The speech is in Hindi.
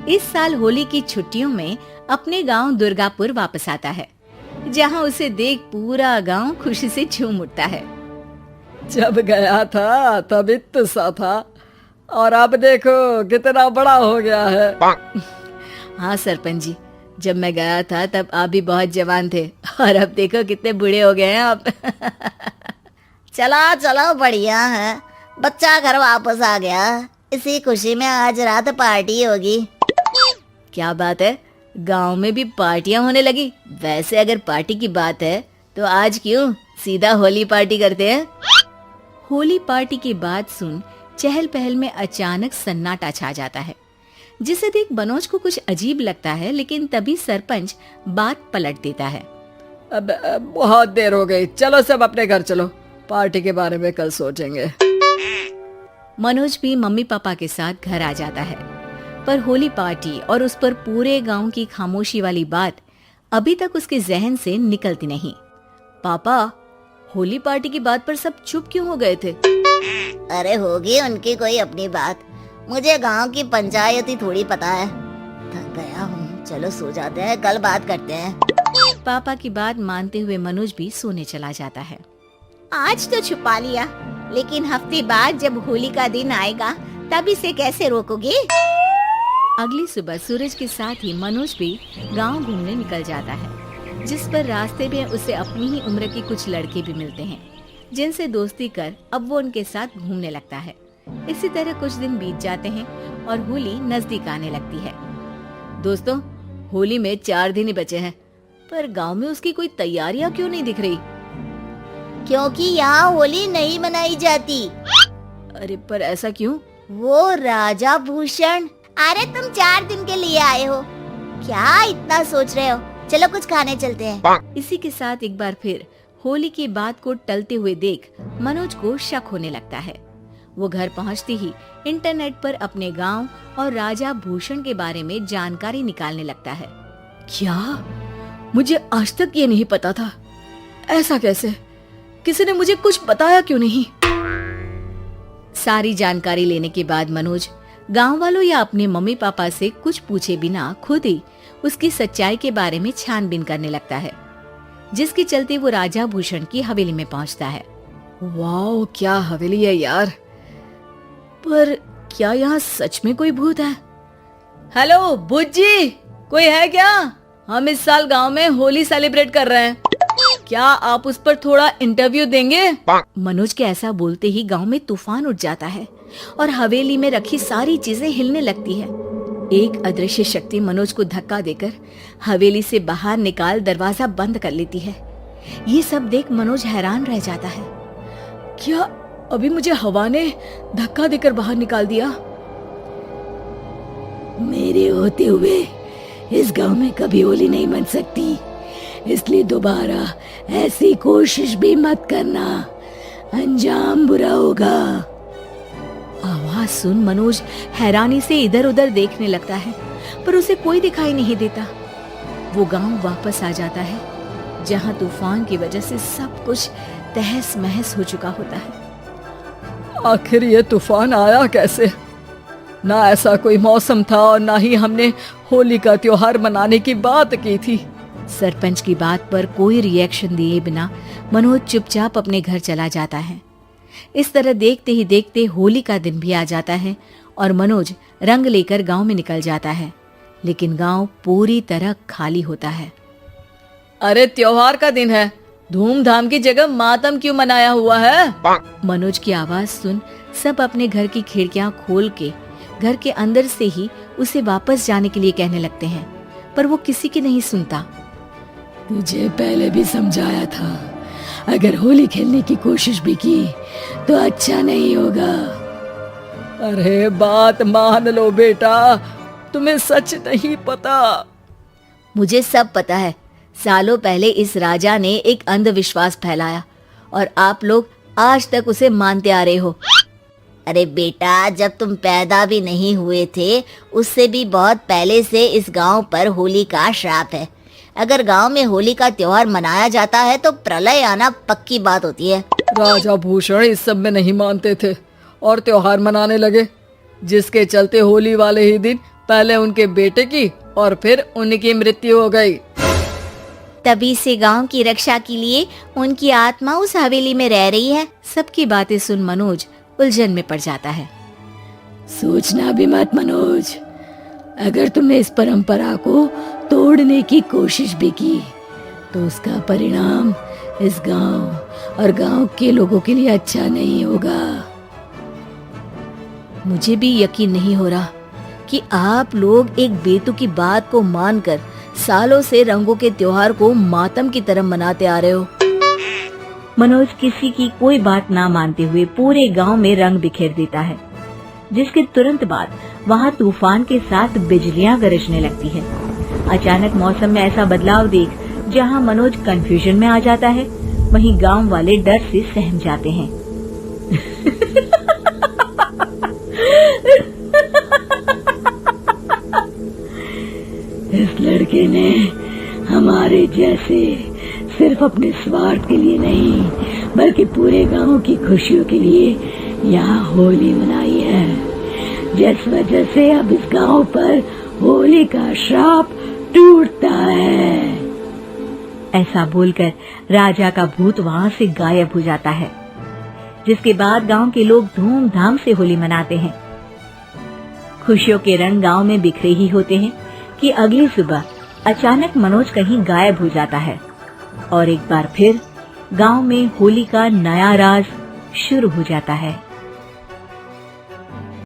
इस साल होली की छुट्टियों में अपने गांव दुर्गापुर वापस आता है, जहां उसे देख पूरा गांव खुशी से झूम उठता है। जब गया था तब इतना सा था और अब देखो कितना बड़ा हो गया है। हाँ सरपंच जी, जब मैं गया था तब आप भी बहुत जवान थे और अब देखो कितने बूढ़े हो गए हैं आप। चला चलो बढ़िया है, बच्चा घर वापस आ गया। इसी खुशी में आज रात पार्टी होगी। क्या बात है, गांव में भी पार्टियां होने लगी। वैसे अगर पार्टी की बात है तो आज क्यों सीधा होली पार्टी करते हैं। होली पार्टी की बात सुन चहल पहल में अचानक सन्नाटा छा जाता है, जिसे देख मनोज को कुछ अजीब लगता है। लेकिन तभी सरपंच बात पलट देता है। अब बहुत देर हो गई, चलो सब अपने घर चलो, पार्टी के बारे में कल सोचेंगे। मनोज भी मम्मी पापा के साथ घर आ जाता है, पर होली पार्टी और उस पर पूरे गांव की खामोशी वाली बात अभी तक उसके जहन से निकलती नहीं। पापा, होली पार्टी की बात पर सब चुप क्यों हो गए थे? अरे होगी उनकी कोई अपनी बात, मुझे गांव की पंचायत ही थोड़ी पता है। थक गया हूँ, चलो सो जाते हैं, कल बात करते हैं। पापा की बात मानते हुए मनोज भी सोने चला जाता है। आज तो छुपा लिया, लेकिन हफ्ते बाद जब होली का दिन आएगा तब इसे कैसे रोकोगे? अगली सुबह सूरज के साथ ही मनोज भी गांव घूमने निकल जाता है, जिस पर रास्ते में उसे अपनी ही उम्र के कुछ लड़के भी मिलते हैं, जिनसे दोस्ती कर अब वो उनके साथ घूमने लगता है। इसी तरह कुछ दिन बीत जाते हैं और होली नजदीक आने लगती है। दोस्तों, होली में 4 दिन ही बचे हैं, पर गांव में उसकी कोई तैयारियां क्यों नहीं दिख रही? क्योंकि यहाँ होली नहीं मनाई जाती। अरे पर ऐसा क्यों? वो राजा भूषण। अरे तुम 4 दिन के लिए आए हो, क्या इतना सोच रहे हो? चलो कुछ खाने चलते हैं। इसी के साथ एक बार फिर होली की बात को टलते हुए देख मनोज को शक होने लगता है। वो घर पहुंचते ही इंटरनेट पर अपने गांव और राजा भूषण के बारे में जानकारी निकालने लगता है। क्या? मुझे आज तक ये नहीं पता था। ऐसा कैसे? किसी ने मुझे कुछ बताया क्यों नहीं? सारी जानकारी लेने के बाद मनोज गांव वालों या अपने मम्मी पापा से कुछ पूछे बिना खुद ही उसकी सच्चाई के बारे में छानबीन करने लगता है, जिसके चलते वो राजा भूषण की हवेली में पहुंचता है। वाह, क्या हवेली है यार। पर क्या यहाँ सच में कोई भूत है? हेलो भूत जी, कोई है क्या? हम इस साल गांव में होली सेलिब्रेट कर रहे हैं, क्या आप उस पर थोड़ा इंटरव्यू देंगे? मनोज के ऐसा बोलते ही गांव में तूफान उठ जाता है और हवेली में रखी सारी चीजें हिलने लगती है। एक अदृश्य शक्ति मनोज को धक्का देकर हवेली से बाहर निकाल दरवाजा बंद कर लेती है। ये सब देख मनोज हैरान रह जाता है। क्या अभी मुझे हवा ने धक्का देकर बाहर निकाल दिया? मेरे होते हुए इस गांव में कभी होली नहीं मन सकती, इसलिए दोबारा ऐसी कोशिश भी मत करना, अंजाम बुरा होगा। आवाज सुन मनोज हैरानी से इधर उधर देखने लगता है, पर उसे कोई दिखाई नहीं देता। वो गांव वापस आ जाता है, जहां तूफान की वजह से सब कुछ तहस महस हो चुका होता है। आखिर ये तूफान आया कैसे? ना ऐसा कोई मौसम था और ना ही हमने होली का त्योहार मनाने की बात की थी। सरपंच की बात पर कोई रिएक्शन दिए बिना मनोज चुपचाप अपने घर चला जाता है। इस तरह देखते ही देखते होली का दिन भी आ जाता है और मनोज रंग लेकर गांव में निकल जाता है, लेकिन गांव पूरी तरह खाली होता है। अरे त्योहार का दिन है, धूमधाम की जगह मातम क्यों मनाया हुआ है? मनोज की आवाज सुन सब अपने घर की खिड़कियां खोल के घर के अंदर से ही उसे वापस जाने के लिए कहने लगते हैं, पर वो किसी की नहीं सुनता। तुझे पहले भी समझाया था, अगर होली खेलने की कोशिश भी की तो अच्छा नहीं होगा। अरे बात मान लो बेटा, तुम्हें सच नहीं पता। मुझे सब पता है। सालों पहले इस राजा ने एक अंधविश्वास फैलाया और आप लोग आज तक उसे मानते आ रहे हो। अरे बेटा, जब तुम पैदा भी नहीं हुए थे उससे भी बहुत पहले से इस गांव पर होली का श्राप है। अगर गांव में होली का त्योहार मनाया जाता है तो प्रलय आना पक्की बात होती है। राजा भूषण इस सब में नहीं मानते थे और त्योहार मनाने लगे, जिसके चलते होली वाले ही दिन पहले उनके बेटे की और फिर उनकी मृत्यु हो गई। तभी से गांव की रक्षा के लिए उनकी आत्मा उस हवेली में रह रही है। सबकी बातें सुन मनोज उलझन में पड़ जाता है। सोचना भी मत मनोज, अगर तुमने इस परंपरा को तोड़ने की कोशिश भी की तो उसका परिणाम इस गांव और गांव के लोगों के लिए अच्छा नहीं होगा। मुझे भी यकीन नहीं हो रहा कि आप लोग एक बेतुकी बात को मानकर सालों से रंगों के त्योहार को मातम की तरह मनाते आ रहे हो। मनोज किसी की कोई बात ना मानते हुए पूरे गांव में रंग बिखेर देता है, जिसके तुरंत बाद वहां तूफान के साथ बिजलियां गरजने लगती है। अचानक मौसम में ऐसा बदलाव देख जहां मनोज कंफ्यूजन में आ जाता है, वहीं गांव वाले डर से सहम जाते हैं। इस लड़के ने हमारे जैसे सिर्फ अपने स्वार्थ के लिए नहीं बल्कि पूरे गांव की खुशियों के लिए यहाँ होली मनाई है, जिस वजह से अब इस गांव पर होली का श्राप टूटता है। ऐसा बोलकर राजा का भूत वहां से गायब हो जाता है, जिसके बाद गांव के लोग धूमधाम से होली मनाते हैं। खुशियों के रंग गांव में बिखरे ही होते हैं कि अगली सुबह अचानक मनोज कहीं गायब हो जाता है और एक बार फिर गांव में होली का नया राज शुरू हो जाता है।